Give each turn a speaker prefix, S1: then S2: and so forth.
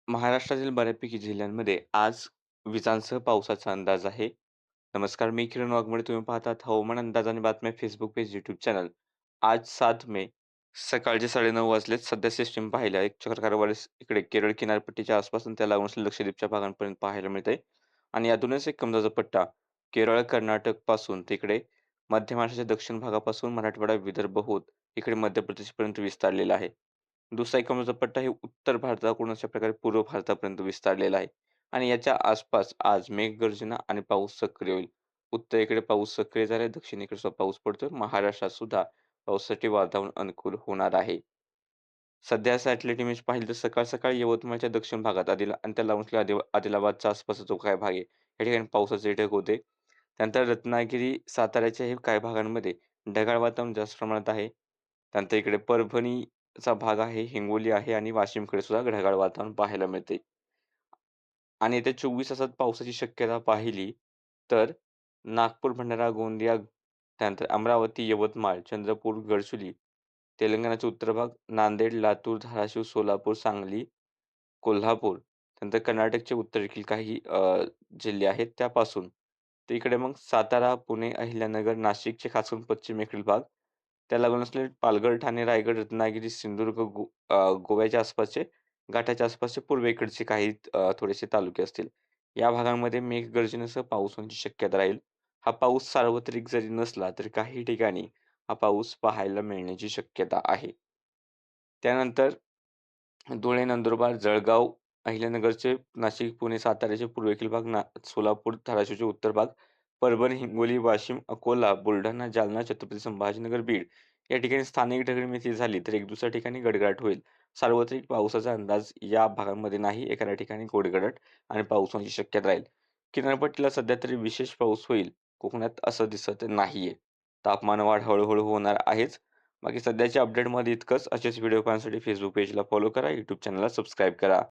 S1: महाराष्ट्रातील बऱ्यापैकी जिल्ह्यांमध्ये आज विजांसह पावसाचा अंदाज आहे. नमस्कार, मी किरण वाघमोडे. तुम्ही पाहतात हवामान अंदाज आणि बातम्या फेसबुक पेज, यूट्यूब चॅनल. आज 7 मे सकाळचे 9:30 वाजलेत. सध्या सिस्टीम पाहिल्या एक चक्राकार वारे इकडे केरळ किनारपट्टीच्या आसपास आणि त्या लागून असलेल्या लक्षद्वीपच्या भागांपर्यंत पाहायला मिळते. आणि यातूनच एक कमजाचा पट्टा केरळ, कर्नाटक पासून तिकडे मध्य महाराष्ट्राच्या दक्षिण भागापासून मराठवाडा, विदर्भ होत इकडे मध्य प्रदेशपर्यंत विस्तारलेला आहे. दुसरा एक कमळचा पट्टा हे उत्तर भारताकडून अशा प्रकारे पूर्व भारतापर्यंत विस्तारलेला आहे आणि याच्या आसपास आज मेघगर्जना आणि पाऊस सक्रिय होईल. उत्तरेकडे पाऊस सक्रिय झालाय, दक्षिणेकडे सुद्धा पाऊस पडतोय. महाराष्ट्रात सुद्धा पावसाचे वातावरण अनुकूल होणार आहे. सध्या सॅटेलाइट इमेज पाहिली तर सकाळ-सकाळी यवतमाळच्या दक्षिण भागात आणि त्या लागून असलेल्या आदिलाबादच्या आसपासचा जो काही भाग आहे, या ठिकाणी पावसाचे ढग होते. त्यानंतर रत्नागिरी, साताऱ्याच्या हे काही भागांमध्ये ढगाळ वातावरण जास्त प्रमाणात आहे. त्यानंतर इकडे परभणीचा भाग आहे, हिंगोली आहे आणि वाशिमकडे सुद्धा ढगाळ वातावरण पाहायला मिळते. आणि येत्या 24 तासात पावसाची शक्यता पाहिली तर नागपूर, भंडारा, गोंदिया, त्यानंतर अमरावती, यवतमाळ, चंद्रपूर, गडचिरोली, तेलंगणाचा उत्तर भाग, नांदेड, लातूर, धाराशिव, सोलापूर, सांगली, कोल्हापूर, त्यानंतर कर्नाटकचे उत्तरेकडील काही जिल्हे आहेत त्यापासून तर इकडे मग सातारा, पुणे, अहिल्यानगर, नाशिकचे खास करून पश्चिमेकडील भाग, त्या लागून असलेले पालघर, ठाणे, रायगड, रत्नागिरी, सिंधुदुर्ग, गोव्याच्या आसपासचे, घाटाच्या आसपासचे पूर्वेकडचे काही थोडेसे तालुके असतील. या भागांमध्ये मेघगर्जनेसह पाऊस होण्याची शक्यता राहील. हा पाऊस सार्वत्रिक जरी नसला तरी काही ठिकाणी हा पाऊस पाहायला मिळण्याची शक्यता आहे. त्यानंतर धुळे, नंदुरबार, जळगाव, अहिल्यानगरचे, नाशिक, पुणे, साताऱ्याचे पूर्वेकडील भाग, सोलापूर, धाराशिवचे उत्तर भाग, परभणी, हिंगोली, वाशिम, अकोला, बुलढाणा, जालना, छत्रपती संभाजीनगर, बीड या ठिकाणी स्थानिक ढगफुटी झाली तर एक दुसऱ्या ठिकाणी गडगडाट होईल. सार्वत्रिक पावसाचा अंदाज या भागांमध्ये नाही. एखाद्या ठिकाणी गडगडाट आणि पाऊस होण्याची शक्यता राहील. किनारपट्टीला सध्या तरी विशेष पाऊस होईल. कोकणात असं दिसत नाहीये. तापमानवाढ हळू होणार आहेच. बाकी सध्याच्या अपडेटमध्ये इतकंच. असेच व्हिडिओ पाहण्यासाठी फेसबुक पेजला फॉलो करा, YouTube चॅनलला सबस्क्राईब करा.